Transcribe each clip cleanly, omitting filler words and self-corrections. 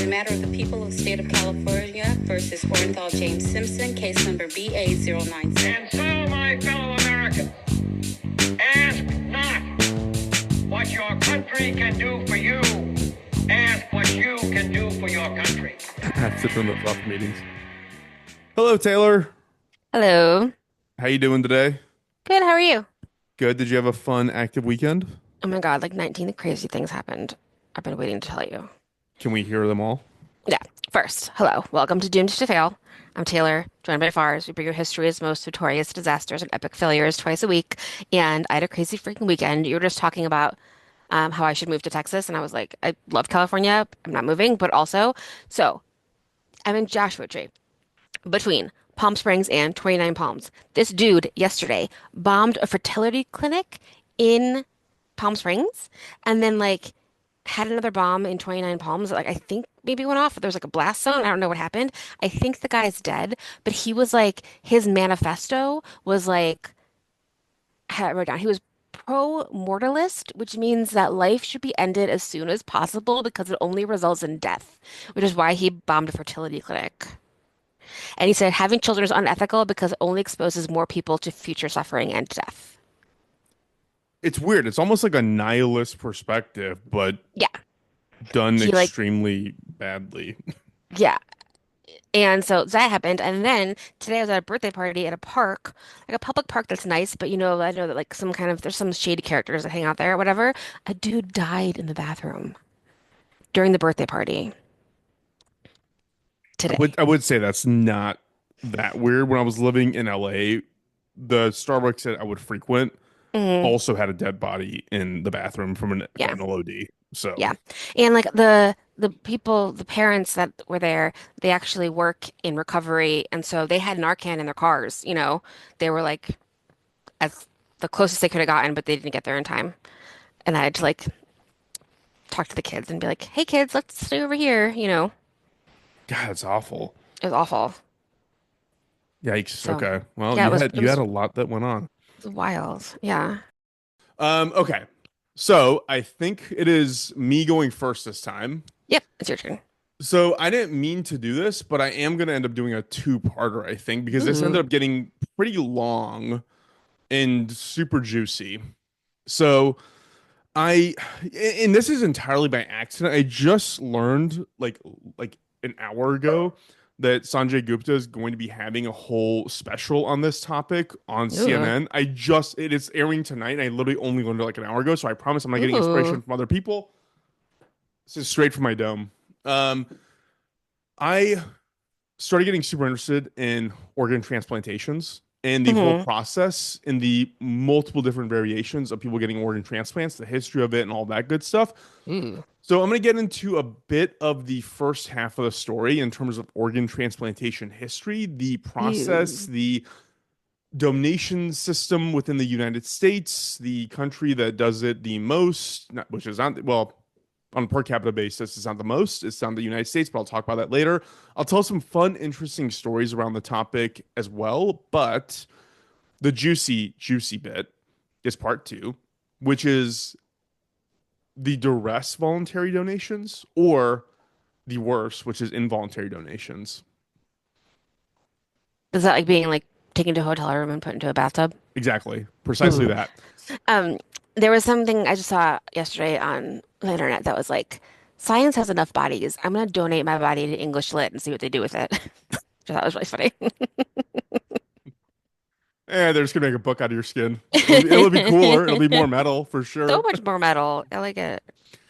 matter of the people of the state of California versus Orenthal James Simpson, case number BA096. And so, my fellow Americans, ask not what your country can do for you. Ask what you can do for your country. Have to do those rough meetings. Hello, Taylor. Hello. How you doing today? Good, how are you? Good. Did you have a fun, active weekend? Oh my God, like 19 crazy things happened. I've been waiting to tell you. Can we hear them all? Yeah. First, hello. Welcome to Doomed to Fail. I'm Taylor, joined by Fars. We bring you history's most notorious disasters and epic failures twice a week. And I had a crazy freaking weekend. You were just talking about how I should move to Texas. And I was like, I love California. I'm not moving. But also, so I'm in Joshua Tree between Palm Springs and 29 Palms. This dude yesterday bombed a fertility clinic in Palm Springs and then like had another bomb in 29 Palms. Like I think maybe went off. There was like a blast zone. I don't know what happened. I think the guy's dead, but he was like his manifesto was like I had it wrote down. He was pro-mortalist, which means that life should be ended as soon as possible because it only results in death, which is why he bombed a fertility clinic. And he said having children is unethical because it only exposes more people to future suffering and death. It's weird. It's almost like a nihilist perspective, but Yeah. done He like, extremely badly. yeah. And so that happened. And then today I was at a birthday party at a park, like a public park that's nice, but I know that like some kind of, there's some shady characters that hang out there or whatever. A dude died in the bathroom during the birthday party I today. would say that's not that weird. When I was living in LA, the Starbucks that I would frequent Hmm. also had a dead body in the bathroom from an Yeah. LOD. So Yeah. And like the people, the parents that were there, they actually work in recovery. And so they had Narcan in their cars, you know. They were like as the closest they could have gotten, but they didn't get there in time. And I had to like talk to the kids and be like, "Hey kids, let's stay over here," you know. God, it's awful. It was awful. Yikes. So, Okay. Well, yeah, you it had was a lot that went on. wild. Yeah. Okay. So I think it is me going first this time. Yep, it's your turn. So I didn't mean to do this, but I am going to end up doing a two-parter, I think, because this Ooh. ended up getting pretty long and super juicy. So I, and this is entirely by accident. I just learned like an hour ago that Sanjay Gupta is going to be having a whole special on this topic on Ooh. CNN. It is airing tonight. And I literally only learned it like an hour ago, so I promise I'm not getting Ooh. inspiration from other people. This is straight from my dome. I started getting super interested in organ transplantations and the whole Hmm. process and the multiple different variations of people getting organ transplants, the history of it, and all that good stuff. Ooh. So I'm going to get into a bit of the first half of the story in terms of organ transplantation history, the process, Ew. the donation system within the United States, the country that does it the most, which is not, well, on a per capita basis, it's not the most, it's not the United States, but I'll talk about that later. I'll tell some fun, interesting stories around the topic as well, but the juicy, juicy bit is part two, which is the duress voluntary donations or the worst, which is involuntary donations. Is that like being like taken to a hotel room and put into a bathtub? Exactly. Precisely Ooh. that. Um, there was something I just saw yesterday on the internet that was like, science has enough bodies. I'm gonna donate my body to English Lit and see what they do with it. Which I thought was really funny. They're just gonna make a book out of your skin. It'll be cooler. It'll be more metal for So sure. much more metal. I like it.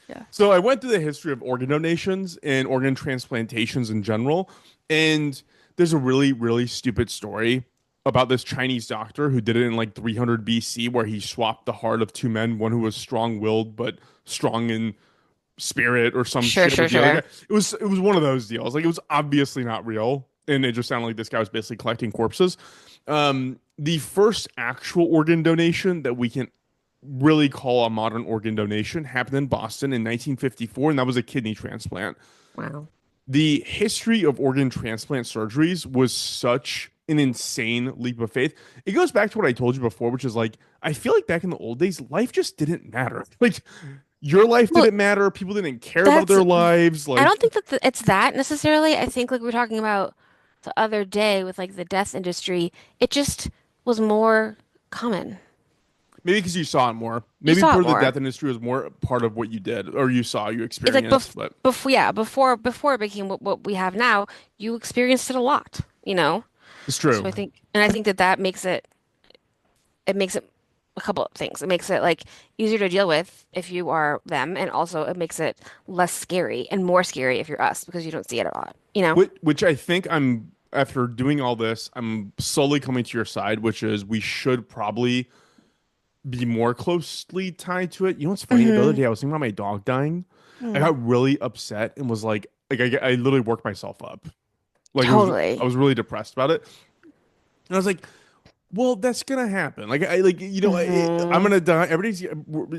Yeah. So I went through the history of organ donations and organ transplantations in general, and there's a really, really stupid story about this Chinese doctor who did it in like 300 BC, where he swapped the heart of two men, one who was strong-willed but strong in spirit or some Sure, shit sure, with the other sure. guy. It was one of those deals. Like it was obviously not real, and it just sounded like this guy was basically collecting corpses. The first actual organ donation that we can really call a modern organ donation happened in Boston in 1954, and that was a kidney transplant. Wow. The history of organ transplant surgeries was such an insane leap of faith. It goes back to what I told you before, which is like, I feel like back in the old days, life just didn't matter. Like, your life Well, didn't matter. People didn't care about that's their lives. I don't Like think that it's that necessarily. I think like we were talking about the other day with like the death industry, it just was more common. maybe because you saw it more. You Maybe saw part it of the more. death industry was more part of what you did or you saw, you It's like experienced. But before it became what we have now, you experienced it a lot, you know? it's So true. I think that that makes it makes it a couple of things. It makes it like easier to deal with if you are them, and also it makes it less scary and more scary if you're us because you don't see it a lot, you know? Which I think I'm after doing all this, I'm slowly coming to your side, which is we should probably be more closely tied to it. You know what's funny? The other Hmm. day I was thinking about my dog dying. I got really upset and was like I literally worked myself up. Like I Totally. was really depressed about it. And I was like, well, that's gonna happen. Like I like I'm Hmm. gonna die.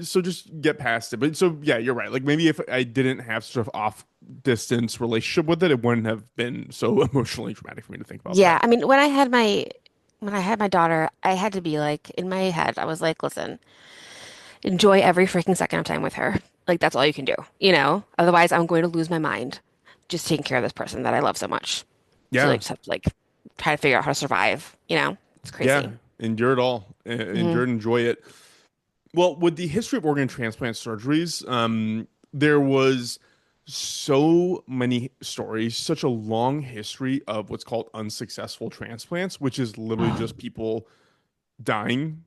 So just get past it. But so yeah, you're right. Like maybe if I didn't have sort of off distance relationship with it, it wouldn't have been so emotionally traumatic for me to think about Yeah, that. I mean, when I had my daughter, I had to be like in my head, I was like, listen, enjoy every freaking second of time with her. Like that's all you can do, you know? Otherwise, I'm going to lose my mind just taking care of this person that I love so much. So I Yeah, just have to like try to figure out how to survive, you know? It's yeah. crazy. Endure it all. Hmm. Endure and enjoy it. Well, with the history of organ transplant surgeries, there was so many stories, such a long history of what's called unsuccessful transplants, which is literally just people dying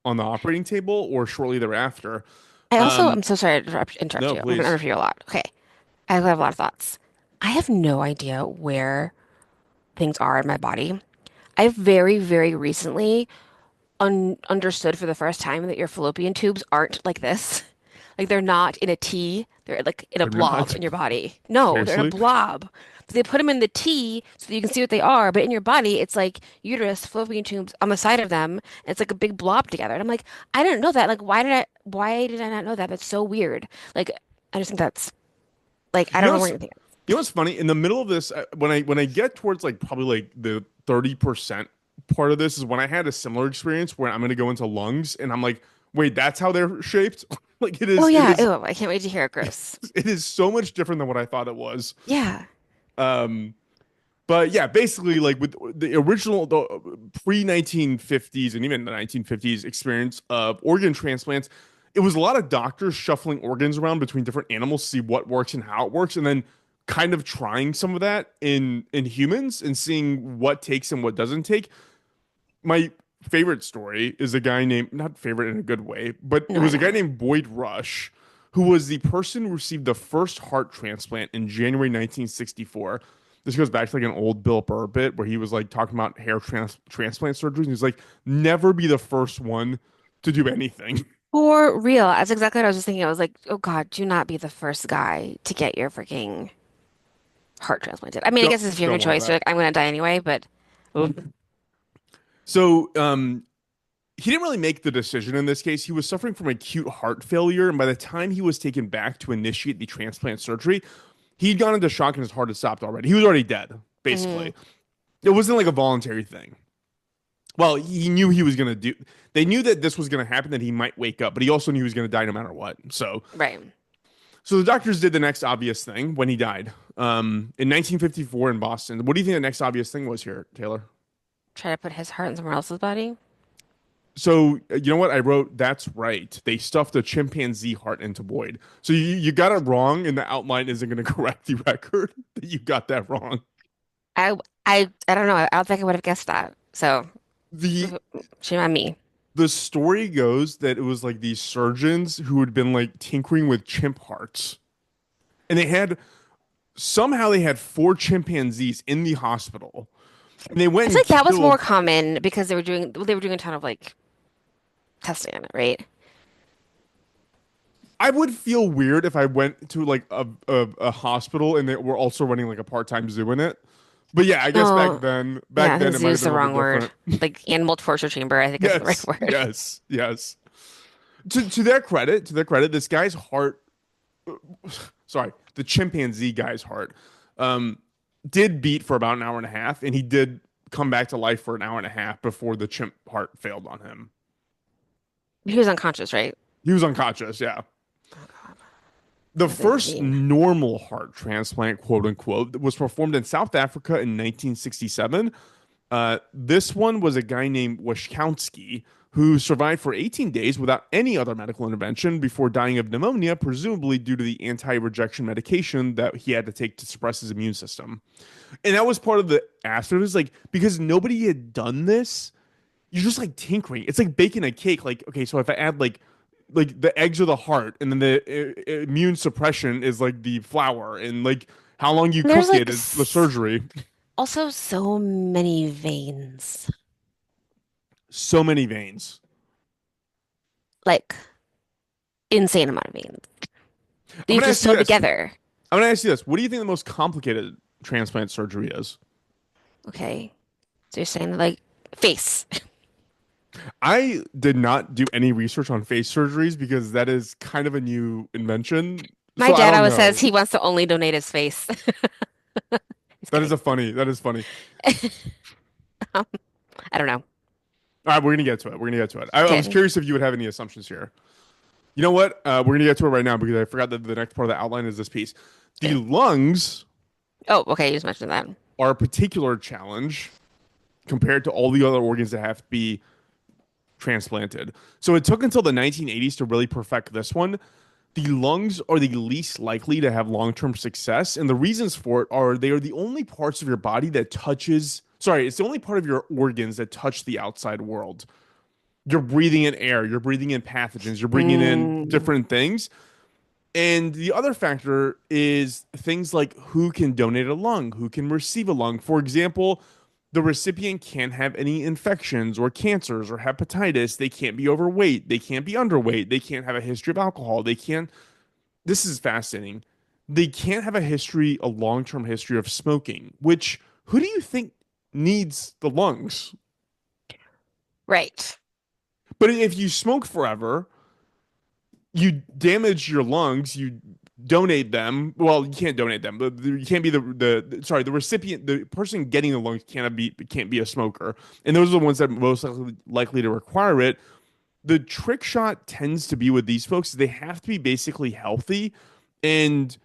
on the operating table or shortly thereafter. I'm Um, so sorry to interrupt no, you. I'm gonna please. interrupt you a lot. Okay. I have a lot of thoughts. I have no idea where things are in my body. I've very recently understood for the first time that your fallopian tubes aren't like this. Like they're not in a T, they're like in a They're blob not. in your body. No, they're in a Seriously? blob. So they put them in the T so that you can see what they are, but in your body, it's like uterus, fallopian tubes on the side of them, and it's like a big blob together. And I'm like, I didn't know that. Like, why did I not know that? That's so weird. Like, I just think that's like, I You don't know know where what's anything is. you know what's funny? In the middle of this, when I get towards like probably like the 30% part of this is when I had a similar experience where I'm gonna go into lungs and I'm like, wait, that's how they're shaped? Like Oh it yeah, is ew, I can't wait to hear it. Gross. it is so much different than what I thought it was. Yeah. Um, but yeah, basically, like with the original, the pre 1950s and even the 1950s experience of organ transplants, it was a lot of doctors shuffling organs around between different animals to see what works and how it works, and then kind of trying some of that in humans and seeing what takes and what doesn't take. My favorite story is a guy named, not favorite in a good way, but it No, I was a guy know. named Boyd Rush, who was the person who received the first heart transplant in January 1964. This goes back to like an old Bill Burr bit where he was like talking about transplant surgeries. And he's like, never be the first one to do anything. For real. That's exactly what I was just thinking. I was like, oh God, do not be the first guy to get your freaking heart transplanted. I mean, I don't guess if you have no don't want choice, you're that. like, I'm gonna die anyway, but oof. So he didn't really make the decision in this case. He was suffering from acute heart failure, and by the time he was taken back to initiate the transplant surgery, he'd gone into shock and his heart had stopped already. He was already dead, Mhm. basically. It wasn't like a voluntary thing. Well, he knew he was going to do. They knew that this was going to happen, that he might wake up, but he also knew he was going to die no matter what. Right. So the doctors did the next obvious thing when he died. In 1954 in Boston. What do you think the next obvious thing was here, Taylor? Try to put his heart in someone else's body. So you know what I wrote? That's right. They stuffed a chimpanzee heart into Boyd. So you got it wrong, and the outline isn't going to correct the record that you got that wrong. I I don't know. I don't think I would have guessed that. So The shame on me. the story goes that it was like these surgeons who had been like tinkering with chimp hearts, and they had four chimpanzees in the hospital, and they I went feel and like that was more killed. common because they were doing a ton of like testing on it, right? I would feel weird if I went to like a hospital and they were also running like a part-time zoo in it. But yeah, I guess No, yeah, back I think then it zoo might have is been the a little wrong word. different. Like animal torture chamber, I think is the right Yes, word. yes, yes. To their credit, this guy's heart, sorry, the chimpanzee guy's heart, um, did beat for about an hour and a half, and he did come back to life for an hour and a half before the chimp heart failed on him. He was unconscious, right? He was unconscious, yeah. The What does it first mean? normal heart transplant, quote unquote, was performed in South Africa in 1967. This one was a guy named Washkowski who survived for 18 days without any other medical intervention before dying of pneumonia, presumably due to the anti-rejection medication that he had to take to suppress his immune system. And that was part of the aspect. It was like because nobody had done this, you're just like tinkering. It's like baking a cake. Like, okay, so if I add like the eggs are the heart, and then the immune suppression is like the flour, and like how long you And there's cook like it is the surgery. also so many veins, So many veins. like insane amount of veins that I'm you have gonna to ask you sew this. together. I'm gonna ask you this. What do you think the most complicated transplant surgery is? Okay, so you're saying like face. I did not do any research on face surgeries because that is kind of a new invention. My So I dad don't always says know. he wants to only donate his face. He's That is kidding. a funny. That is funny. I don't know. All right, we're gonna get to it. We're gonna get to it. I was Okay. curious if you would have any assumptions here. You know what? We're gonna get to it right now because I forgot that the next part of the outline is this piece. The Okay. lungs Oh, okay. You just mentioned that. are a particular challenge compared to all the other organs that have to be transplanted. So it took until the 1980s to really perfect this one. The lungs are the least likely to have long-term success, and the reasons for it are they are the only parts of your body that touches. Sorry, it's the only part of your organs that touch the outside world. You're breathing in air, you're breathing in pathogens, you're bringing in Mm, different things. And the other factor is things like who can donate a lung, who can receive a lung. For example, the recipient can't have any infections or cancers or hepatitis. They can't be overweight. They can't be underweight. They can't have a history of alcohol. They can't. This is fascinating. They can't have a history, a long term history of smoking, which who do you think needs the lungs? right. But if you smoke forever, you damage your lungs, you donate them. Well, you can't donate them, but you can't be sorry, the recipient, the person getting the lungs can't be a smoker, and those are the ones that are most likely to require it. The trick shot tends to be with these folks; they have to be basically healthy, and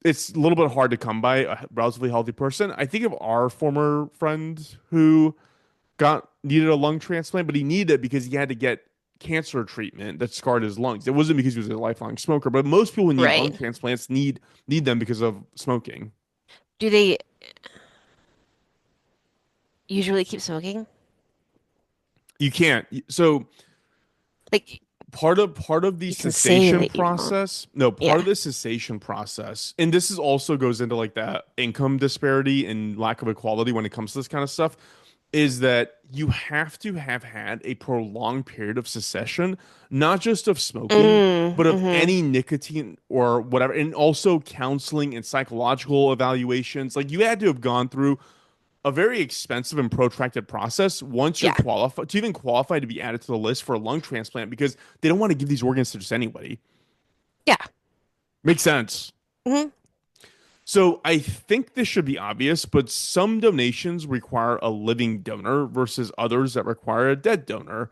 it's a little bit hard to come by a relatively healthy person. I think of our former friend who got needed a lung transplant, but he needed it because he had to get cancer treatment that scarred his lungs. It wasn't because he was a lifelong smoker, but most people who need lung Right. transplants need them because of smoking. Do they usually keep smoking? You can't. So Like part of the you can say cessation that you won't. process, no, part of Yeah. the cessation process, and this is also goes into like that income disparity and lack of equality when it comes to this kind of stuff, is that you have to have had a prolonged period of cessation, not just of smoking, but of Mm-hmm. any nicotine or whatever, and also counseling and psychological evaluations. Like you had to have gone through a very expensive and protracted process once you're Yeah. qualified to even qualify to be added to the list for a lung transplant because they don't want to give these organs to just anybody. Yeah. Makes sense. Hmm. So I think this should be obvious, but some donations require a living donor versus others that require a dead donor.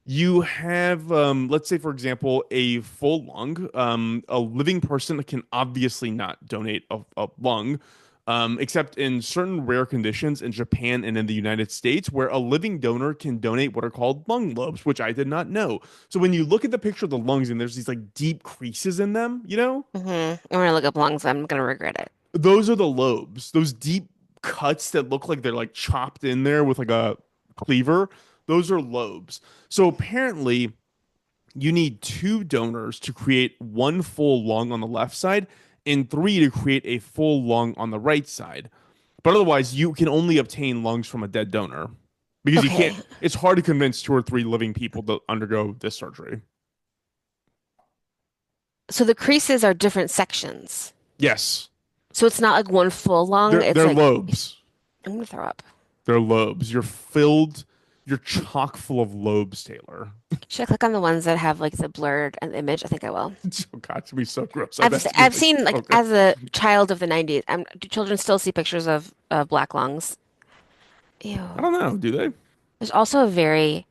You have, let's say, for example, a full lung. A living person can obviously not donate a lung, except in certain rare conditions in Japan and in the United States, where a living donor can donate what are called lung lobes, which I did not know. So when you look at the picture of the lungs and there's these like deep creases in them, I'm gonna look up lungs. I'm gonna regret it. those are the lobes, those deep cuts that look like they're like chopped in there with like a cleaver. Those are lobes. So apparently, you need two donors to create one full lung on the left side and three to create a full lung on the right side. But otherwise, you can only obtain lungs from a dead donor because you can't, Okay. it's hard to convince two or three living people to undergo this surgery. So the creases are different sections. Yes, So it's not like one full lung. It's they're like lobes. I'm gonna throw up. They're lobes. You're chock full of lobes, Taylor. Should I click on the ones that have like the blurred image? I think I will. Oh God, it's gonna be so gross. I bet it's gonna I've be like seen like so as gross. a child of the 90s. Do children still see pictures of black lungs? Ew. I don't know. Do they? There's also a very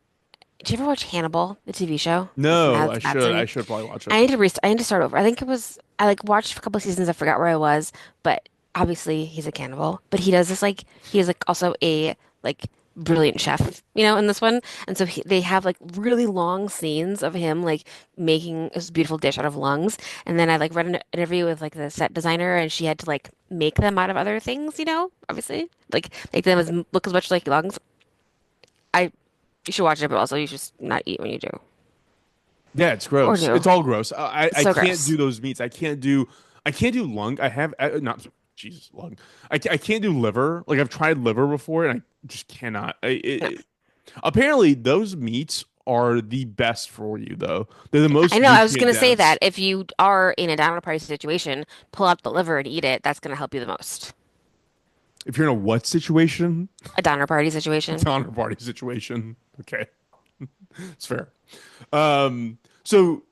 Did you ever watch Hannibal, the TV show with No, I Mads should. I Madsen? should probably watch it. I need to start over. I think it was I like watched a couple of seasons. I forgot where I was, but obviously he's a cannibal. But he does this like he is like also a like brilliant chef, in this one. And so they have like really long scenes of him like making this beautiful dish out of lungs. And then I like read an interview with like the set designer, and she had to like make them out of other things, obviously like make them look as much like lungs. I You should watch it, but also you should not eat when you do Yeah, it's or gross. do. It's all gross. It's I so can't gross. do those meats. I can't do lung. I have not Jesus lung. I can't do liver. Like I've tried liver before and I just cannot. Apparently those meats are the best for you though. They're the I most know. I was nutrient gonna say dense. that if you are in a diner party situation, pull out the liver and eat it. That's gonna help you the most. If you're in a what situation? A diner party situation. Honor party situation. Okay, it's fair. Um, so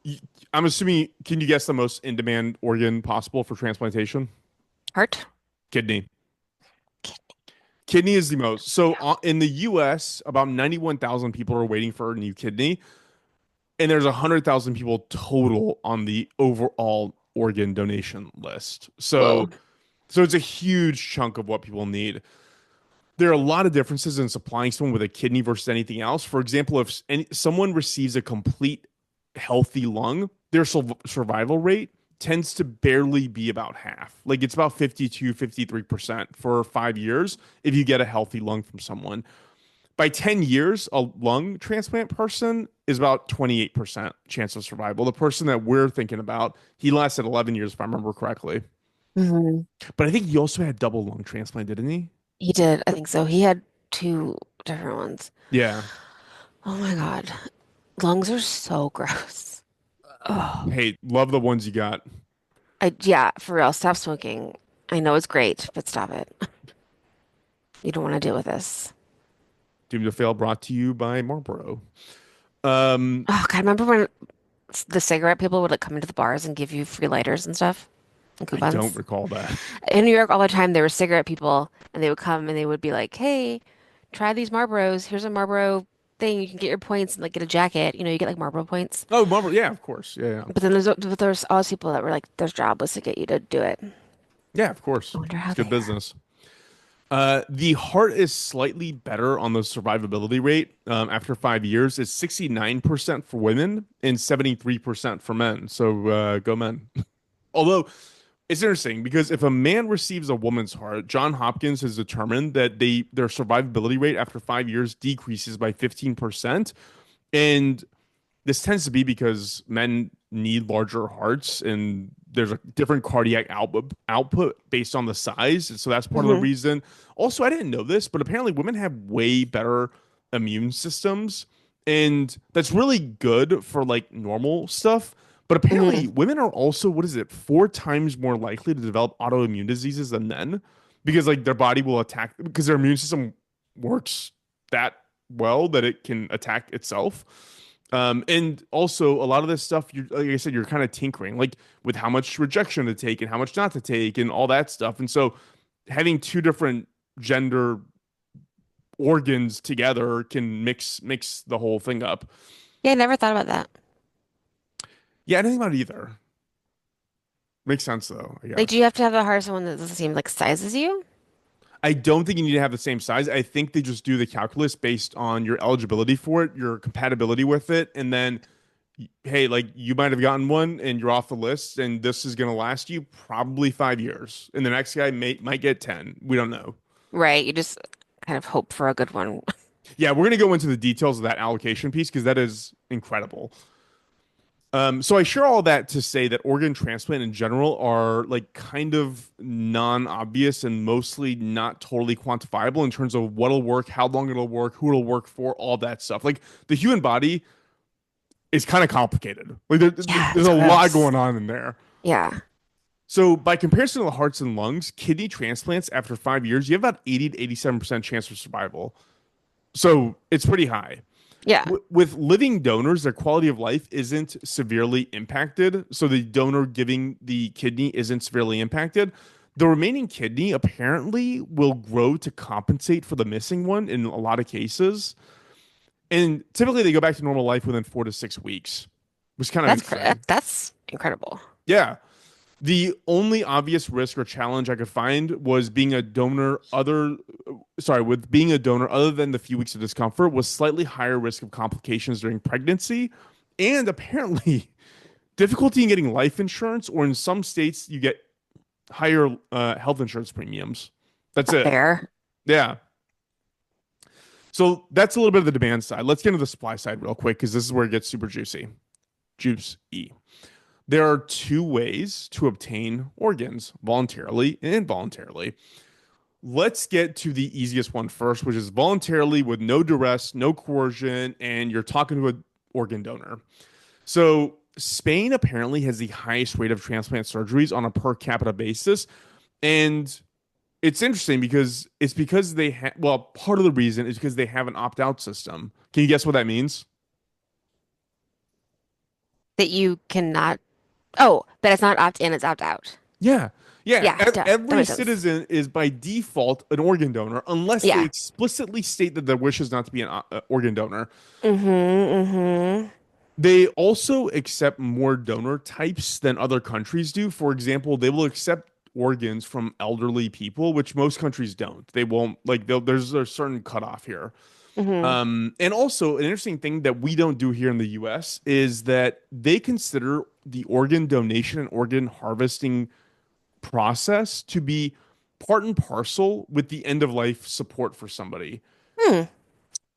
I'm assuming, can you guess the most in-demand organ possible for transplantation? Heart? Kidney. Kidney is the most. So in the US, about 91,000 people are waiting for a new kidney, and there's 100,000 people total on the overall organ donation list. Whoa. So it's a huge chunk of what people need. There are a lot of differences in supplying someone with a kidney versus anything else. For example, if someone receives a complete healthy lung, their survival rate tends to barely be about half. Like it's about 52, 53% for 5 years if you get a healthy lung from someone. By 10 years, a lung transplant person is about 28% chance of survival. The person that we're thinking about, he lasted 11 years, if I remember correctly. Hmm. But I think he also had double lung transplant, didn't he? He did. I think so. He had two different ones. Yeah. Oh my God. Lungs are so gross. Oh. Hey, love the ones you got. Yeah, for real. Stop smoking. I know it's great, but stop it. You don't want to deal with this. Doomed to Fail brought to you by Marlboro. Um, Oh God, remember when the cigarette people would like come into the bars and give you free lighters and stuff and I don't coupons? recall that. In New York all the time, there were cigarette people, and they would come and they would be like, "Hey, try these Marlboros. Here's a Marlboro thing. You can get your points and like get a jacket. You get like Marlboro points." Oh, Marlboro. Yeah, of course. Yeah, yeah. But then there's all these people that were like, their job was to get you to do it. Yeah, of course. I wonder It's how good they are. business. The heart is slightly better on the survivability rate. After 5 years, it's 69% for women and 73% for men. So go men. Although it's interesting because if a man receives a woman's heart, John Hopkins has determined that their survivability rate after 5 years decreases by 15%. And this tends to be because men need larger hearts and there's a different cardiac output based on the size. And so that's part of the Hmm. reason. Also, I didn't know this, but apparently women have way better immune systems. And that's really good for like normal stuff. But Hmm. apparently women are also, what is it, 4 times more likely to develop autoimmune diseases than men because like their body will attack because their immune system works that well that it can attack itself. And also a lot of this stuff, you like I said, you're kind of tinkering, like with how much rejection to take and how much not to take and all that stuff. And so having two different gender organs together can mix the whole thing up. Yeah, I never thought about that. Yeah, I didn't think about it either. Makes sense though, I Like, do guess. you have to have the heart of someone that doesn't seem like size as you? I don't think you need to have the same size. I think they just do the calculus based on your eligibility for it, your compatibility with it, and then hey, like you might have gotten one and you're off the list, and this is going to last you probably 5 years, and the next guy might get 10. We don't know. Right. You just kind of hope for a good one. Yeah, we're going to go into the details of that allocation piece because that is incredible. So I share all that to say that organ transplant in general are like kind of non-obvious and mostly not totally quantifiable in terms of what'll work, how long it'll work, who it'll work for, all that stuff. Like the human body is kind of complicated. Like Yeah, there's it's a lot gross. going on in there. Yeah. So by comparison to the hearts and lungs, kidney transplants after 5 years, you have about 80 to 87% chance of survival. So it's pretty high. Yeah. With living donors, their quality of life isn't severely impacted. So the donor giving the kidney isn't severely impacted. The remaining kidney apparently will grow to compensate for the missing one in a lot of cases. And typically they go back to normal life within 4 to 6 weeks, which is kind of insane. That's incredible. Yeah. The only obvious risk or challenge I could find was being a donor with being a donor other than the few weeks of discomfort was slightly higher risk of complications during pregnancy and apparently difficulty in getting life insurance, or in some states you get higher health insurance premiums. That's it. Fair. Yeah. So that's a little bit of the demand side. Let's get into the supply side real quick because this is where it gets super juicy. Juice E. There are two ways to obtain organs, voluntarily and involuntarily. Let's get to the easiest one first, which is voluntarily with no duress, no coercion, and you're talking to an organ donor. So Spain apparently has the highest rate of transplant surgeries on a per capita basis. And it's interesting because they have, well, part of the reason is because they have an opt-out system. Can you guess what that means? That you cannot. Oh, but it's not opt in, it's opt out. Yeah. Yeah. Yeah, that Every makes sense. citizen is by default an organ donor unless they Yeah. explicitly state that their wish is not to be an organ donor. Mm-hmm. They also accept more donor types than other countries do. For example, they will accept organs from elderly people, which most countries don't. They won't there's a certain cutoff here. Mm-hmm. And also an interesting thing that we don't do here in the US is that they consider the organ donation and organ harvesting process to be part and parcel with the end of life support for somebody. Hmm.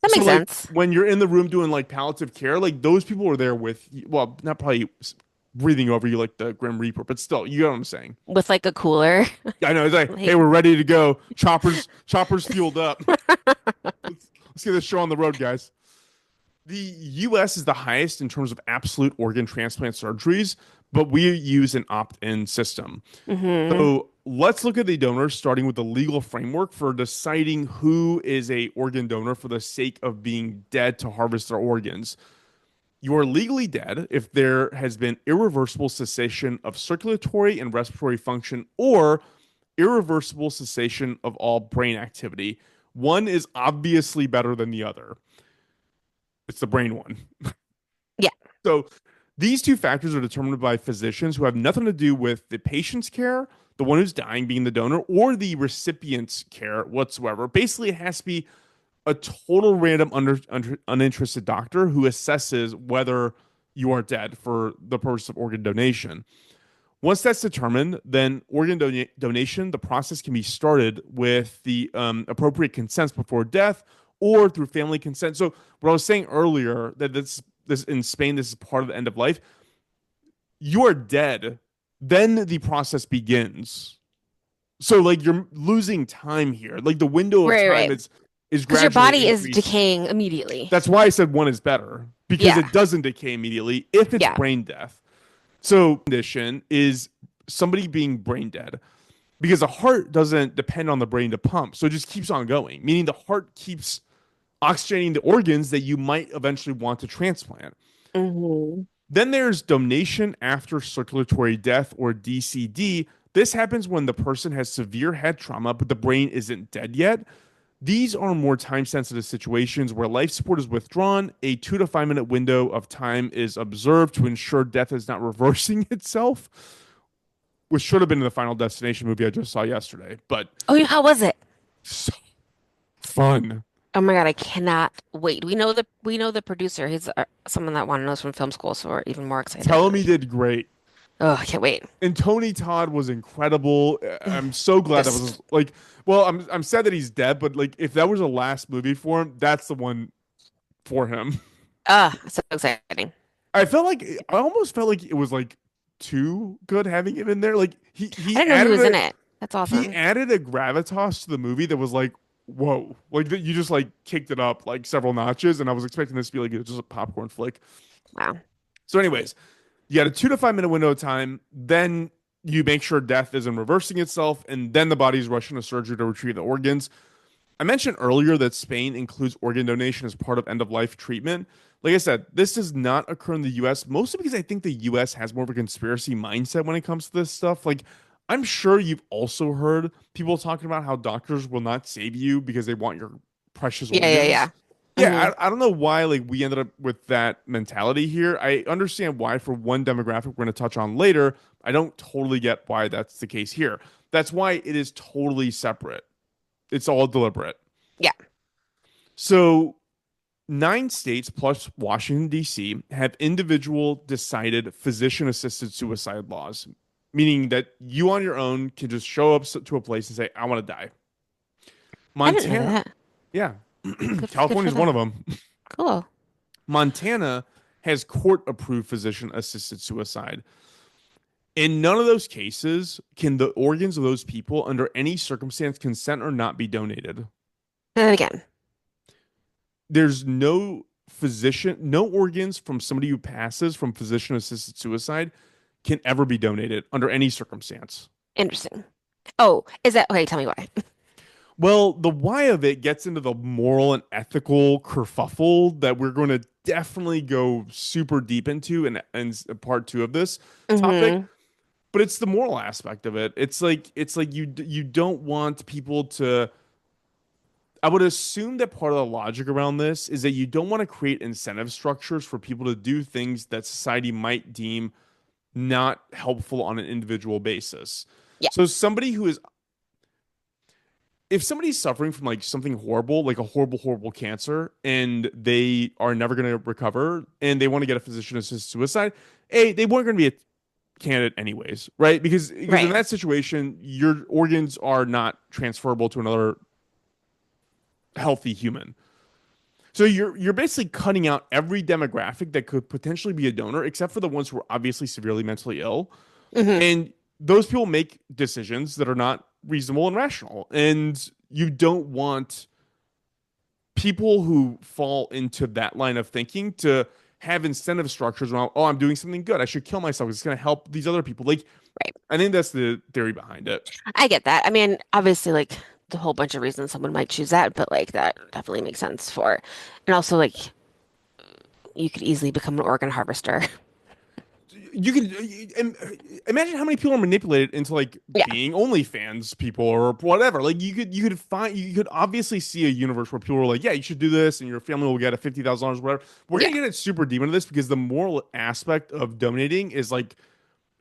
That So makes like sense. when you're in the room doing like palliative care, like those people are there with you, well, not probably breathing over you like the Grim Reaper, but still, you know what I'm saying. With like a cooler. I know it's like, hey, Like, we're ready to go. Choppers fueled up. Let's get this show on the road, guys. The US is the highest in terms of absolute organ transplant surgeries, but we use an opt-in system. mm-hmm. So let's look at the donors, starting with the legal framework for deciding who is a organ donor for the sake of being dead to harvest their organs. You are legally dead if there has been irreversible cessation of circulatory and respiratory function or irreversible cessation of all brain activity. One is obviously better than the other. It's the brain one. Yeah. So these two factors are determined by physicians who have nothing to do with the patient's care, the one who's dying being the donor, or the recipient's care whatsoever. Basically, it has to be a total random uninterested doctor who assesses whether you are dead for the purpose of organ donation. Once that's determined, then donation, the process can be started with the appropriate consents before death or through family consent. So what I was saying earlier, that this in Spain, this is part of the end of life. You are dead, then the process begins. So like you're losing time here. Like the window of Right, time right. is Because your gradually body is increasing. decaying immediately. That's why I said one is better because Yeah. it doesn't decay immediately if it's Yeah. brain death. So condition is somebody being brain dead because the heart doesn't depend on the brain to pump. So it just keeps on going, meaning the heart keeps oxygenating the organs that you might eventually want to transplant. Mm-hmm. Then there's donation after circulatory death or DCD. This happens when the person has severe head trauma, but the brain isn't dead yet. These are more time sensitive situations where life support is withdrawn. A 2 to 5 minute window of time is observed to ensure death is not reversing itself, which should have been in the Final Destination movie I just saw yesterday. But Oh, how was it? so fun. Oh my God, I cannot wait. We know the producer. He's someone that one knows from film school, so we're even more excited. Tell him he did great. Oh, I can't wait. And Tony Todd was incredible. I'm so glad that was Just like. Well, I'm sad that he's dead, but like if that was a last movie for him, that's the one for him. so exciting. I almost felt like it was like too good having him in there. Like I didn't know he was in it. That's he awesome. added a gravitas to the movie that was like, whoa, like that you just like kicked it up like several notches, and I was expecting this to be like just a popcorn flick. Wow. So, anyways, you got a 2 to 5 minute window of time. Then you make sure death isn't reversing itself, and then the body's rushing to surgery to retrieve the organs. I mentioned earlier that Spain includes organ donation as part of end of life treatment. Like I said, this does not occur in the US, mostly because I think the US has more of a conspiracy mindset when it comes to this stuff. Like, I'm sure you've also heard people talking about how doctors will not save you because they want your precious Yeah, yeah, organs. yeah. Yeah, I don't know why like we ended up with that mentality here. I understand why for one demographic we're going to touch on later. I don't totally get why that's the case here. That's why it is totally separate. It's all deliberate. Yeah. So, 9 states plus Washington, D.C. have individual decided physician assisted suicide laws, meaning that you on your own can just show up to a place and say, I want to die. I didn't know Montana, that. yeah, Good California for is one of them. them. Cool. Montana has court approved physician assisted suicide. In none of those cases can the organs of those people, under any circumstance, consent or not be donated. And again, There's no physician, no organs from somebody who passes from physician assisted suicide can ever be donated under any circumstance. interesting. Oh, is that okay? Tell me why. Well, the why of it gets into the moral and ethical kerfuffle that we're going to definitely go super deep into in part two of this topic. Hmm. But it's the moral aspect of it. It's like you don't want people to. I would assume that part of the logic around this is that you don't want to create incentive structures for people to do things that society might deem not helpful on an individual basis. Yeah. So somebody who is if somebody's suffering from like something horrible, like a horrible cancer, and they are never going to recover and they want to get a physician assisted suicide, they weren't going to be a candidate anyways, right? Because in Right. that situation, your organs are not transferable to another healthy human. So you're basically cutting out every demographic that could potentially be a donor, except for the ones who are obviously severely mentally ill. Hmm. And those people make decisions that are not reasonable and rational. And you don't want people who fall into that line of thinking to have incentive structures around, oh, I'm doing something good. I should kill myself. It's going to help these other people. Like, Right. I think that's the theory behind it. I get that. I mean, obviously, like the whole bunch of reasons someone might choose that, but like that definitely makes sense for, and also like you could easily become an organ harvester. You can imagine how many people are manipulated into like Yeah. being OnlyFans people or whatever. Like you could obviously see a universe where people are like, yeah, you should do this, and your family will get a $50,000, whatever. We're Yeah. gonna get it super deep into this because the moral aspect of donating is like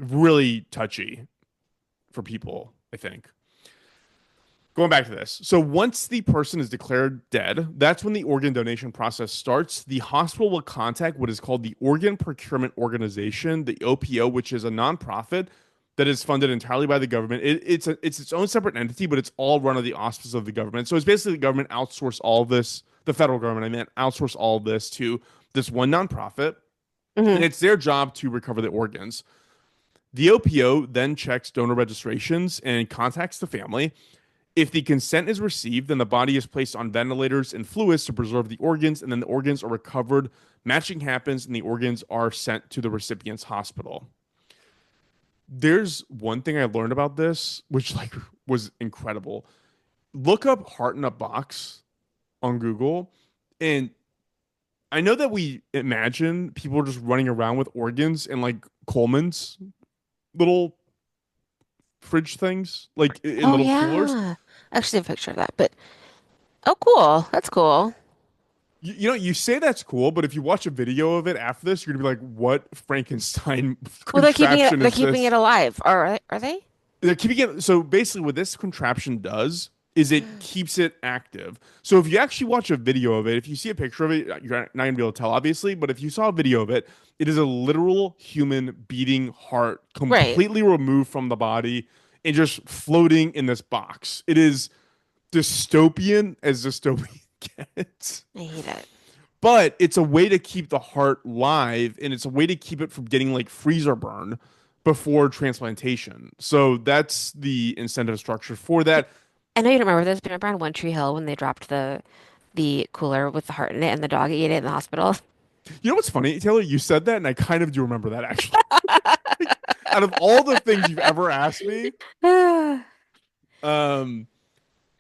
really touchy for people, I think. Going back to this. So once the person is declared dead, that's when the organ donation process starts. The hospital will contact what is called the Organ Procurement Organization, the OPO, which is a nonprofit that is funded entirely by the government. It's its own separate entity, but it's all run under the auspices of the government. So it's basically the government outsource all of this, the federal government, I meant, outsource all of this to this one nonprofit, and Hmm. it's their job to recover the organs. The OPO then checks donor registrations and contacts the family. If the consent is received, then the body is placed on ventilators and fluids to preserve the organs, and then the organs are recovered. Matching happens, and the organs are sent to the recipient's hospital. There's one thing I learned about this, which like was incredible. Look up "heart in a box" on Google, and I know that we imagine people just running around with organs and like Coleman's little fridge things, like in Oh little coolers. yeah. I actually have a picture of that, but oh cool. That's cool. You know, you say that's cool, but if you watch a video of it after this, you're gonna be like, "What Frankenstein Well, contraption they're is keeping it this?" alive. Are they? They're keeping it. So basically, what this contraption does is it keeps it active. So if you actually watch a video of it, if you see a picture of it, you're not gonna be able to tell, obviously. But if you saw a video of it, it is a literal human beating heart, Right. completely removed from the body and just floating in this box. It is dystopian as dystopian gets. I hate it. But it's a way to keep the heart live, and it's a way to keep it from getting like freezer burn before transplantation. So that's the incentive structure for that. I know you don't remember this, but remember on One Tree Hill when they dropped the cooler with the heart in it and the dog ate it in the hospital? You know what's funny, Taylor? You said that, and I kind of do remember that actually. Out of all the things you've ever asked me, um,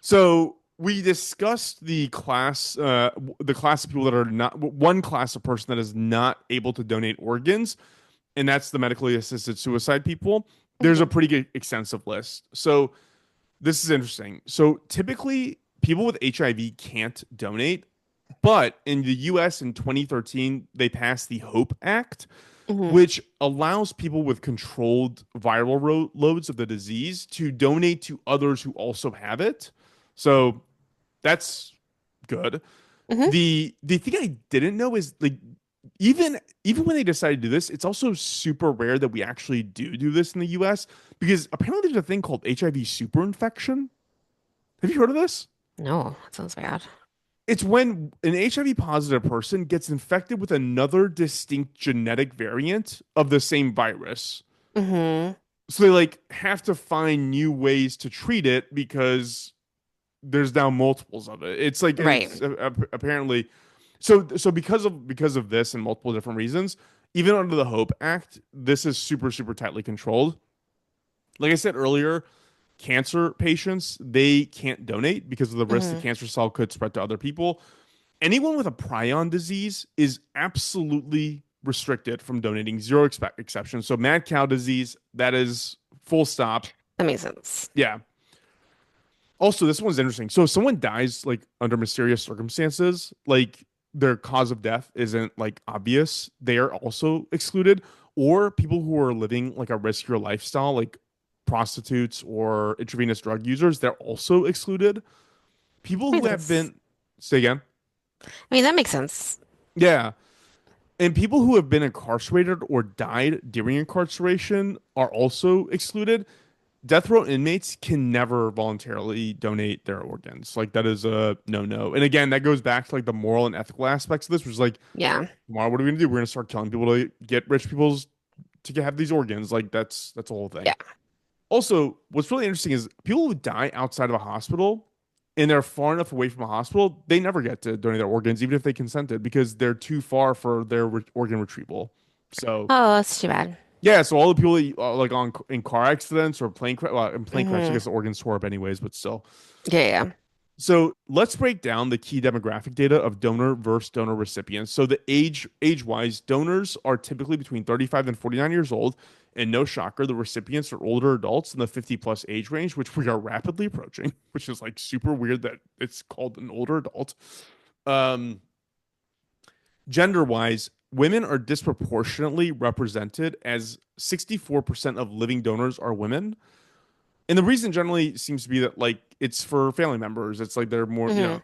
so we discussed the class of people that are not one class of person that is not able to donate organs, and that's the medically assisted suicide people. There's a Mhm. pretty good, extensive list. So this is interesting. So typically, people with HIV can't donate But in the US in 2013, they passed the HOPE Act, Hmm. which allows people with controlled viral loads of the disease to donate to others who also have it. So that's good. Hmm. The thing I didn't know is like even when they decided to do this, it's also super rare that we actually do this in the US because apparently there's a thing called HIV superinfection. Have you heard of this? No, that sounds bad. It's when an HIV positive person gets infected with another distinct genetic variant of the same virus. Hmm. So they like have to find new ways to treat it because there's now multiples of it. It's like Right. it's apparently so because of this and multiple different reasons, even under the Hope Act, this is super tightly controlled. Like I said earlier, cancer patients, they can't donate because of the risk the Hmm. cancer cell could spread to other people. Anyone with a prion disease is absolutely restricted from donating, zero exceptions. So mad cow disease, that is full stop. That makes sense. Yeah. Also, this one's interesting. So if someone dies like under mysterious circumstances, like their cause of death isn't like obvious, they are also excluded. Or people who are living like a riskier lifestyle, like prostitutes or intravenous drug users, they're also excluded. People who Makes have sense. been, say again. I mean, that makes sense. Yeah. And people who have been incarcerated or died during incarceration are also excluded. Death row inmates can never voluntarily donate their organs. Like that is a no. And again, that goes back to like the moral and ethical aspects of this, which is like, Yeah. tomorrow, what are we gonna do? We're gonna start killing people to get rich people's have these organs. Like that's the whole thing. Yeah. Also, what's really interesting is people who die outside of a hospital and they're far enough away from a hospital, they never get to donate their organs, even if they consented, because they're too far for their organ retrieval. So Oh, that's too bad. yeah, so all the people that, like on in car accidents or plane crash, well, in plane crash, I Hmm. guess the organs tore up anyways, but still. Yeah, yeah. So let's break down the key demographic data of donor versus donor recipients. So the age wise, donors are typically between 35 and 49 years old, and no shocker, the recipients are older adults in the 50 plus age range, which we are rapidly approaching, which is like super weird that it's called an older adult. Um, Gender wise, women are disproportionately represented as 64% of living donors are women. And the reason generally seems to be that like it's for family members. It's like they're more, Hmm.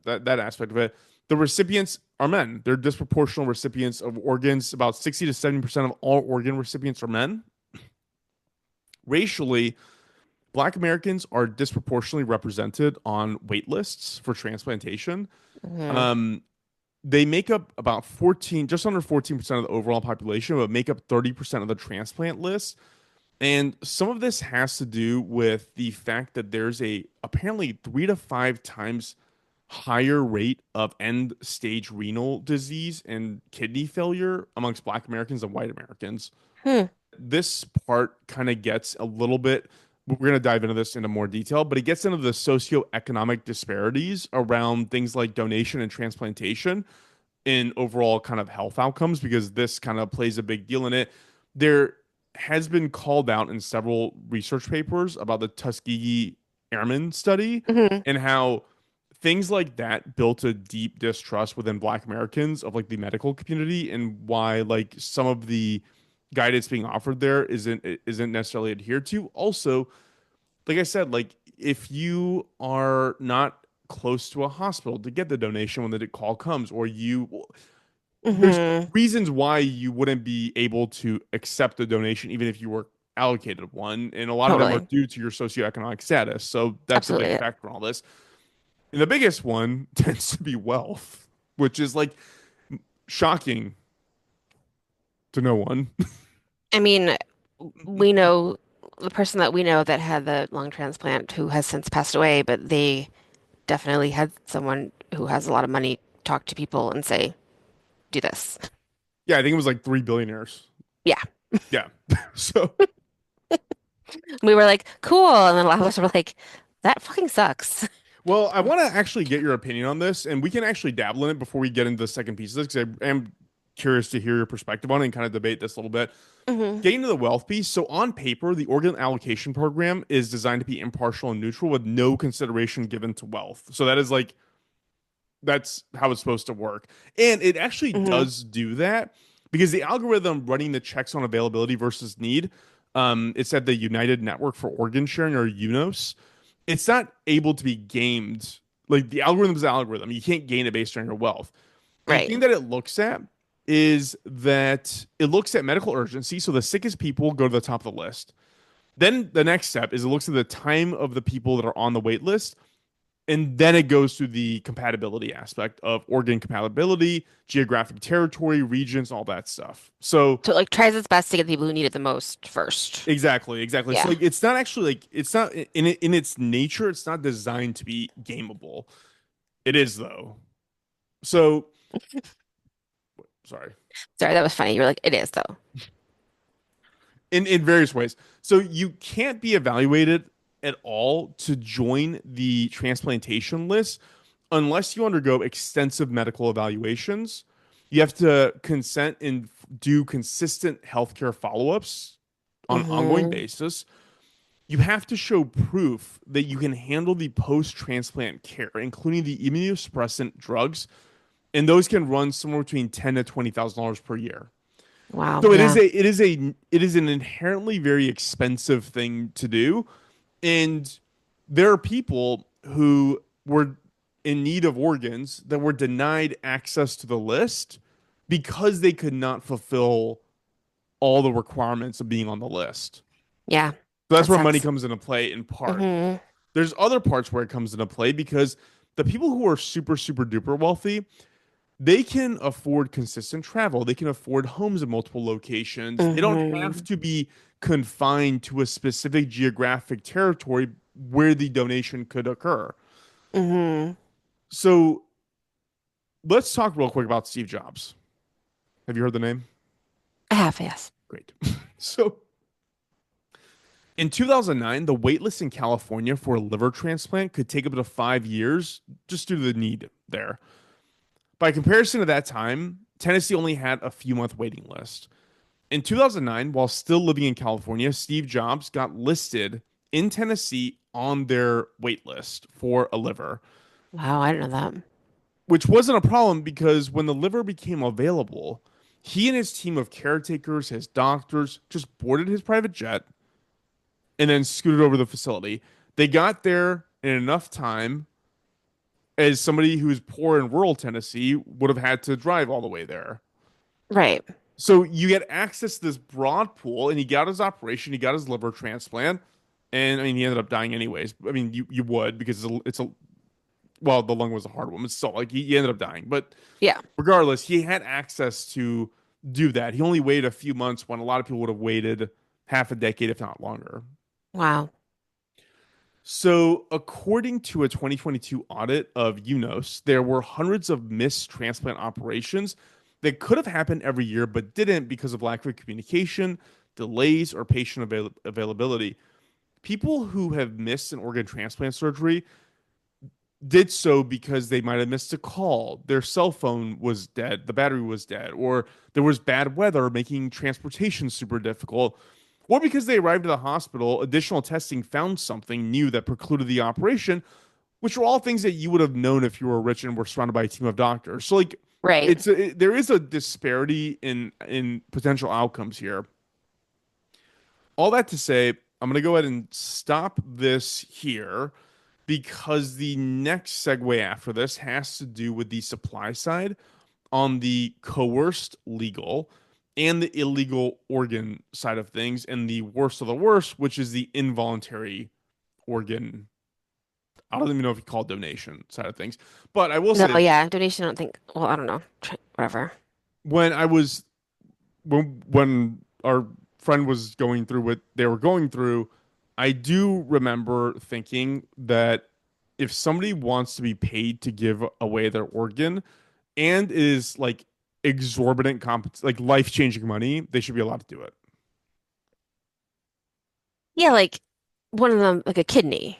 that aspect of it. The recipients are men. They're disproportional recipients of organs. About 60 to 70% of all organ recipients are men. Racially, Black Americans are disproportionately represented on wait lists for transplantation. Hmm. Um, they make up about 14, just under 14% of the overall population, but make up 30% of the transplant list. And some of this has to do with the fact that there's a apparently 3 to 5 times higher rate of end stage renal disease and kidney failure amongst Black Americans than white Americans. Hmm. This part kind of gets a little bit, we're going to dive into this into more detail, but it gets into the socioeconomic disparities around things like donation and transplantation in overall kind of health outcomes because this kind of plays a big deal in it. There has been called out in several research papers about the Tuskegee Airmen study Hmm. and how things like that built a deep distrust within Black Americans of like the medical community and why like some of the guidance being offered there isn't necessarily adhered to. Also, like I said, like if you are not close to a hospital to get the donation when the call comes, or there's Hmm. reasons why you wouldn't be able to accept a donation even if you were allocated one, and a lot of them are Totally. due to your socioeconomic status. So that's a big Absolutely. factor in all this. And the biggest one tends to be wealth, which is like shocking to no one. I mean, we know the person that we know that had the lung transplant who has since passed away, but they definitely had someone who has a lot of money talk to people and say, do this. Yeah, I think it was like 3 billionaires. Yeah. Yeah. So We were like, cool. And then a lot of us were like, that fucking sucks. well, I want to actually get your opinion on this, and we can actually dabble in it before we get into the second piece of this because I am curious to hear your perspective on it and kind of debate this a little bit. Hmm. Getting to the wealth piece, so on paper, the organ allocation program is designed to be impartial and neutral with no consideration given to wealth. So that is like That's how it's supposed to work. And it actually Hmm. does do that because the algorithm running the checks on availability versus need, it's at the United Network for Organ Sharing or UNOS. It's not able to be gamed. Like the algorithm is the algorithm. You can't gain it based on your wealth. The Right. thing that it looks at is that it looks at medical urgency. So the sickest people go to the top of the list. Then the next step is it looks at the time of the people that are on the wait list, and then it goes to the compatibility aspect of organ compatibility, geographic territory, regions, all that stuff. So So it like tries its best to get the people who need it the most first. exactly. So Yeah. like it's not actually like it's not in its nature, it's not designed to be gameable. It is though. So sorry. Sorry, that was funny. You were like, it is though. In various ways. So you can't be evaluated at all to join the transplantation list unless you undergo extensive medical evaluations. You have to consent and do consistent healthcare follow-ups on an ongoing Hmm. basis. You have to show proof that you can handle the post-transplant care, including the immunosuppressant drugs, and those can run somewhere between ten to $20,000 per year. Wow. So Yeah. it is an inherently very expensive thing to do, and there are people who were in need of organs that were denied access to the list because they could not fulfill all the requirements of being on the list. Yeah. So that's That where money sucks. comes into play in part. Hmm. There's other parts where it comes into play because the people who are super duper wealthy, they can afford consistent travel. They can afford homes in multiple locations. They don't have Hmm. to be confined to a specific geographic territory where the donation could occur. Hmm. So let's talk real quick about Steve Jobs. Have you heard the name? I have, yes. Great. So in 2009, the waitlist in California for a liver transplant could take up to 5 years just due to the need there. By comparison to that time, Tennessee only had a few month waiting list. In 2009, while still living in California, Steve Jobs got listed in Tennessee on their wait list for a liver, Wow, I didn't know that. which wasn't a problem because when the liver became available, he and his team of caretakers, his doctors, just boarded his private jet and then scooted over to the facility. They got there in enough time as somebody who's poor in rural Tennessee would have had to drive all the way there. Right. So you get access to this broad pool, and he got his operation, he got his liver transplant, and I mean he ended up dying anyways. I mean you would because it's a well the lung was a hard one, but still like he ended up dying. But Yeah. regardless, he had access to do that. He only waited a few months when a lot of people would have waited half a decade, if not longer. Wow. So, according to a 2022 audit of UNOS, there were hundreds of missed transplant operations that could have happened every year, but didn't because of lack of communication, delays, or patient availability. People who have missed an organ transplant surgery did so because they might have missed a call, their cell phone was dead, the battery was dead, or there was bad weather making transportation super difficult, or because they arrived at the hospital, additional testing found something new that precluded the operation, which are all things that you would have known if you were rich and were surrounded by a team of doctors. So like Right. there is a disparity in potential outcomes here. All that to say, I'm going to go ahead and stop this here because the next segue after this has to do with the supply side on the coerced legal and the illegal organ side of things, and the worst of the worst, which is the involuntary organ. I don't even know if you call it donation side of things, but I will No, say yeah. Donation, I don't think, well, I don't know. Whatever. when I was when our friend was going through what they were going through, I do remember thinking that if somebody wants to be paid to give away their organ and is like exorbitant like life-changing money, they should be allowed to do it. Yeah, like one of them, like a kidney,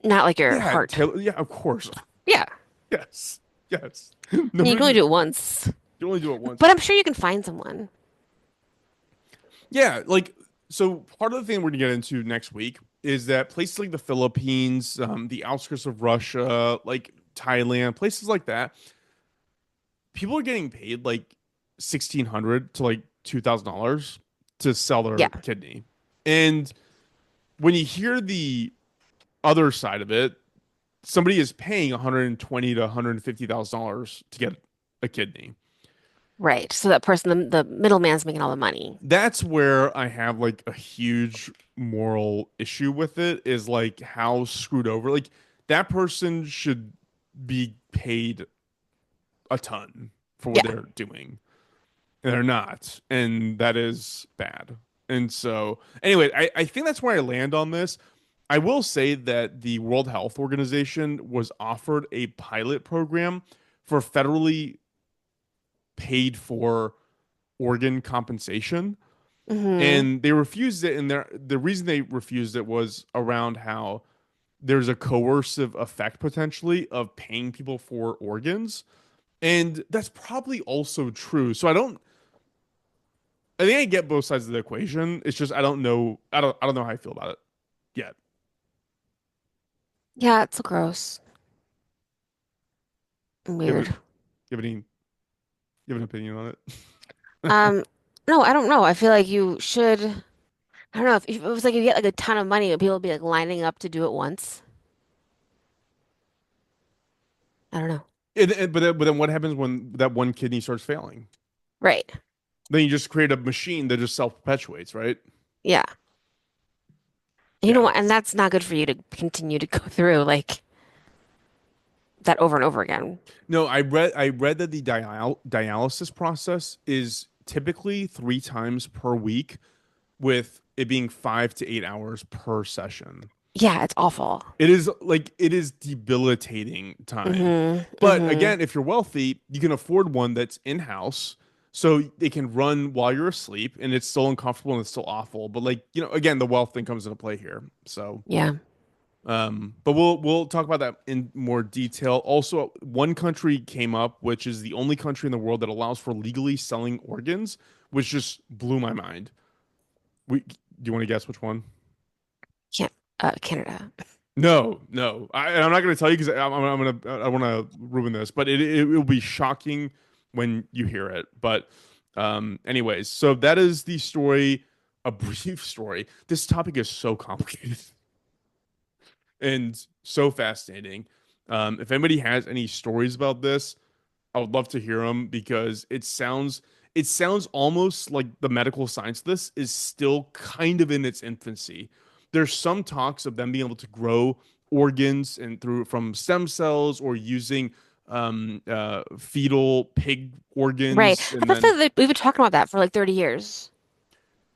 not like your Yeah, heart. Taylor, yeah, of course. Yeah. Yes. Yes. I mean, you can only Nobody do it once, you only do it once. but I'm sure you can find someone. Yeah, like so part of the thing we're gonna get into next week is that places like the Philippines, the outskirts of Russia, like Thailand, places like that, people are getting paid like 1,600 to like $2,000 to sell their Yeah. kidney. And when you hear the other side of it, somebody is paying 120 to $150,000 to get a kidney. Right. So that person, the middleman's making all the money. That's where I have like a huge moral issue with it, is like how screwed over. Like that person should be paid a ton for what Yeah. they're doing. And they're not. And that is bad. And so, anyway, I think that's where I land on this. I will say that the World Health Organization was offered a pilot program for federally paid for organ compensation, Hmm. and they refused it. And the reason they refused it was around how there's a coercive effect potentially of paying people for organs, and that's probably also true. So I think I get both sides of the equation. It's just I don't know. I don't know how I feel about it yet. Yeah, it's so gross and You have, a, weird. you have any? You have an opinion on it? Um, no, I don't know. I feel like you should. I don't know if it was like you get like a ton of money, people would be like lining up to do it once. I don't know. But then what happens when that one kidney starts failing? Right. Then you just create a machine that just self perpetuates, right? Yeah. You know Yeah. what? And that's not good for you to continue to go through like that over and over again. No, I read that the dialysis process is typically 3 times per week, with it being 5 to 8 hours per session. Yeah, it's awful. It is debilitating time. Hmm. But Hmm. again, if you're wealthy, you can afford one that's in-house, so it can run while you're asleep, and it's still uncomfortable and it's still awful. But like, again, the wealth thing comes into play here. So Yeah. but we'll talk about that in more detail. Also, one country came up, which is the only country in the world that allows for legally selling organs, which just blew my mind. Do you want to guess which one? Can't Canada. No, no. I'm not going to tell you because I want to ruin this, but it will be shocking when you hear it. But anyways, so that is the story, a brief story. This topic is so complicated and so fascinating. If anybody has any stories about this, I would love to hear them, because it sounds almost like the medical science of this is still kind of in its infancy. There's some talks of them being able to grow organs and through from stem cells, or using fetal pig Right. organs, I and thought then that we've been talking about that for like 30 years.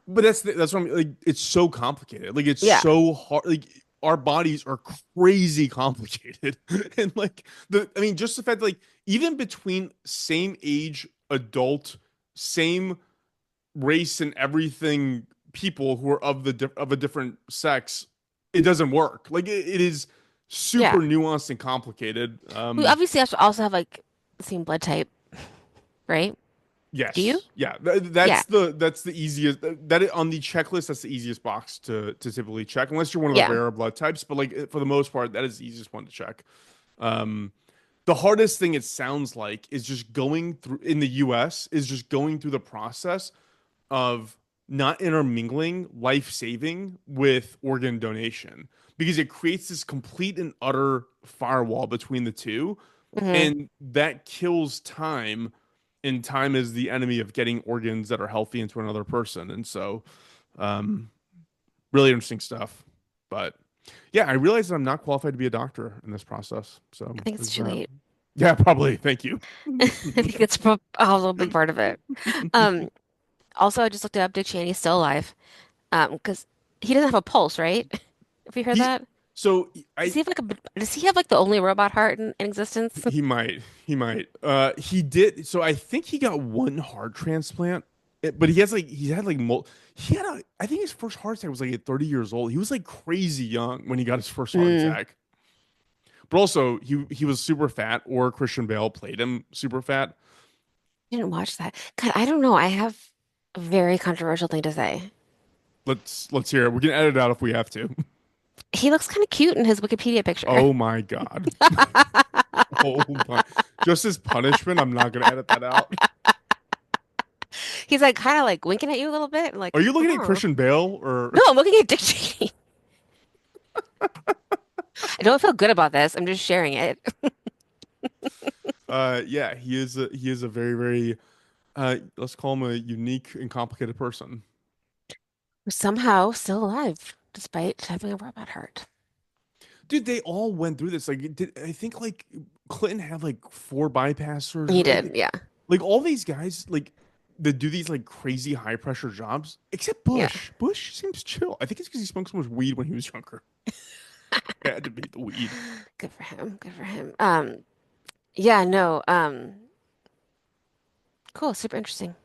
but that's what I'm like. It's so complicated. Like it's Yeah. so hard. Like our bodies are crazy complicated, and like I mean, just the fact that, like, even between same age adult, same race and everything, people who are of a different sex, it doesn't work. Like it is super Yeah. nuanced and complicated. We obviously have to also have like the same blood type, right? Do you? Yes. Yeah. Yeah. That's the easiest on the checklist. That's the easiest box to typically check, unless you're one of the Yeah. rarer blood types. But like for the most part, that is the easiest one to check. Um, the hardest thing, it sounds like, is just going through in the US is just going through the process of not intermingling life saving with organ donation, because it creates this complete and utter firewall between the two, Hmm. and that kills time, and time is the enemy of getting organs that are healthy into another person. And so um really interesting stuff. But yeah, I realize that I'm not qualified to be a doctor in this process, so I think it's there's too that. late. Yeah, probably. Thank you. I think that's also a big part of it. Um, Also, I just looked it up. Dick Cheney's still alive. Because he doesn't have a pulse, right? Have you heard he that? so Does I he have like does he have like the only robot heart in existence? he did. So I think he got one heart transplant. But he has like he had like he had a I think his first heart attack was like at 30 years old. He was like crazy young when he got his first heart Mm, attack. But also he was super fat, or Christian Bale played him super fat. didn't watch that. God, I don't know. I have a very controversial thing to say. Let's hear it. We can edit it out if we have to. He looks kind of cute in his Wikipedia picture. Oh my God. Hold on. Just as punishment, I'm not gonna edit that out. He's like kind of like winking at you a little bit, Are like, you looking at oh. Christian Bale or No, I'm looking at Dick Cheney. I don't feel good about this. I'm just sharing it. yeah, he is a very, very let's call him a unique and complicated person. Somehow still alive, despite having a robot heart. Dude, they all went through this. Like, I think like Clinton had like four bypass He surgery. did, yeah. Like all these guys, like that do these like crazy high pressure jobs, except Yeah. Bush. Bush seems chill. I think it's because he smoked so much weed when he was younger. Had to be the weed. Good for him. Good for him. Yeah, no, cool, super interesting.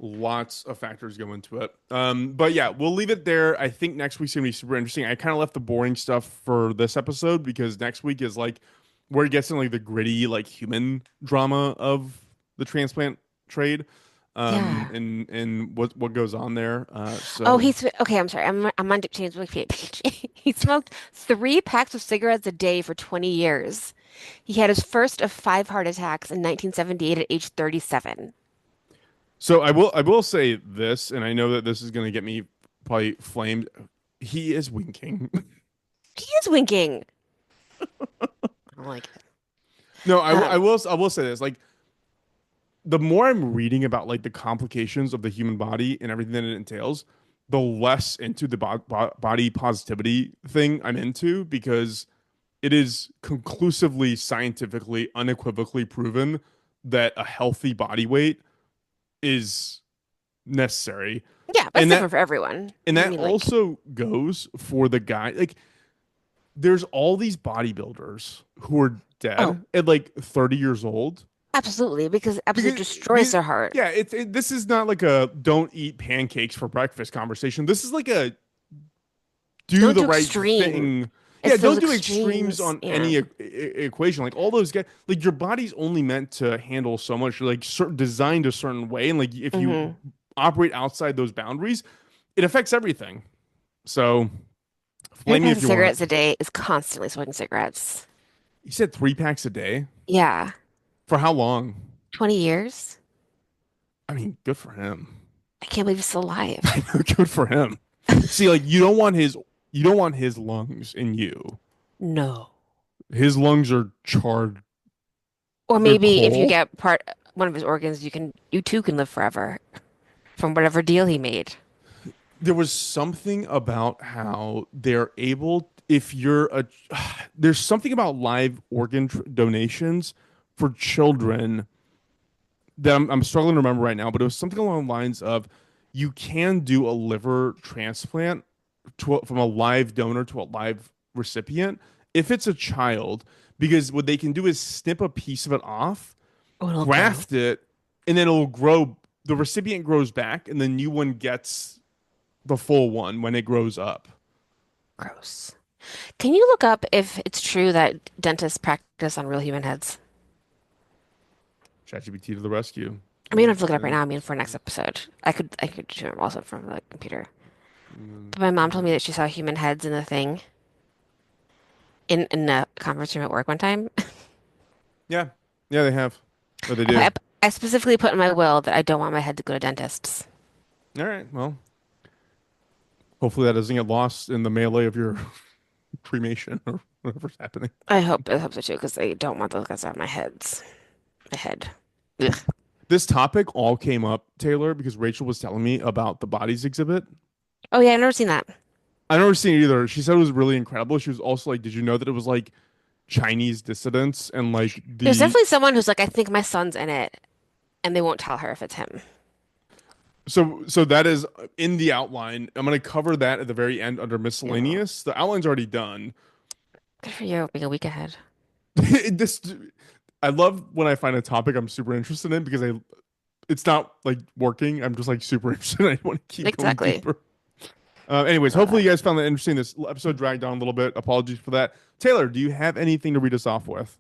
Lots of factors go into it. But yeah, we'll leave it there. I think next week's gonna be super interesting. I kind of left the boring stuff for this episode because next week is like where it gets in like the gritty, like human drama of the transplant trade. Yeah. And what goes on there. Oh, So okay. I'm sorry. I'm on Dick Cheney's Wikipedia page. He smoked 3 packs of cigarettes a day for 20 years. He had his first of 5 heart attacks in 1978 at age 37. I will say this, and I know that this is gonna get me probably flamed. He is winking. He is winking. I don't like it. No, Um, I will say this. Like the more I'm reading about like the complications of the human body and everything that it entails, the less into the body positivity thing I'm into because it is conclusively scientifically unequivocally proven that a healthy body weight is necessary. yeah, but it's And that different for everyone. and I that mean, like, also goes for the guy like there's all these bodybuilders who are oh, dead at like 30 years old. absolutely, because it absolutely Because, destroys their heart. yeah, this is not like a don't eat pancakes for breakfast conversation. This is like a do Don't the do right extreme. thing. Yeah, It's those don't do extremes extremes. on Yeah. any equation. Like all those guys, like your body's only meant to handle so much. You're like designed a certain way, and like if you Hmm. operate outside those boundaries, it affects everything. So, Three flame me packs if of you want. cigarettes a day is constantly smoking cigarettes. You said 3 packs a day. Yeah. For how long? 20 years? I mean, good for him. I can't believe he's still alive. Good for him. See, like you don't want his lungs in you. No. His lungs are charred. Or They're maybe if you coal. get one of his organs, you too can live forever from whatever deal he made. There was something about how they're able if you're a there's something about live organ donations for children that I'm struggling to remember right now, but it was something along the lines of you can do a liver transplant from a live donor to a live recipient if it's a child, because what they can do is snip a piece of it off, Oh, it'll grow. graft it, and then it'll grow. The recipient grows back, and the new one gets the full one when it grows up. Gross. Can you look up if it's true that dentists practice on real human heads? ChatGPT to the rescue. I mean, you don't have to look it up right now. I mean, for next episode, I could do it also from the computer. But my mom told me that she saw human heads in the thing in a conference room at work one time. Yeah, yeah, they have. Or they I, do. I specifically put in my will that I don't want my head to go to dentists. All right. Well, hopefully that doesn't get lost in the melee of your cremation or whatever's happening. I hope so too, because I don't want those guys to have my head. Ugh. This topic all came up, Taylor, because Rachel was telling me about the bodies exhibit. Oh yeah, I've never seen that. I've never seen it either. She said it was really incredible. She was also like, "Did you know that it was like Chinese dissidents and like There's the definitely someone who's like, I think my son's in it, and they won't tell her if it's him. so that is in the outline. I'm gonna cover that at the very end under Yeah. miscellaneous. The outline's already done. Good for you, being a week ahead. This I love when I find a topic I'm super interested in because it's not like working. I'm just like super interested. I want to keep going Exactly. deeper. Anyways, Love hopefully that. you guys found that interesting. This episode dragged on a little bit. Apologies for that. Taylor, do you have anything to read us off with?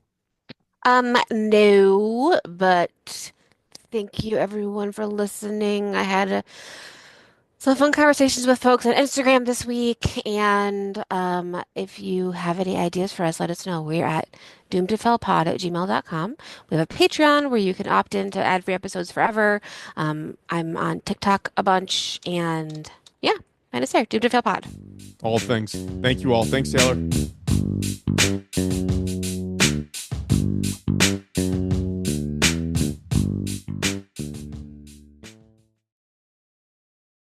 No, but thank you everyone for listening. I had So fun conversations with folks on Instagram this week. And if you have any ideas for us, let us know. We're at doomtofellpod@gmail.com. We have a Patreon where you can opt in to ad-free episodes forever. I'm on TikTok a bunch. And yeah, find us there, Doom to Fail Pod. All things. Thank you all. Thanks, Taylor.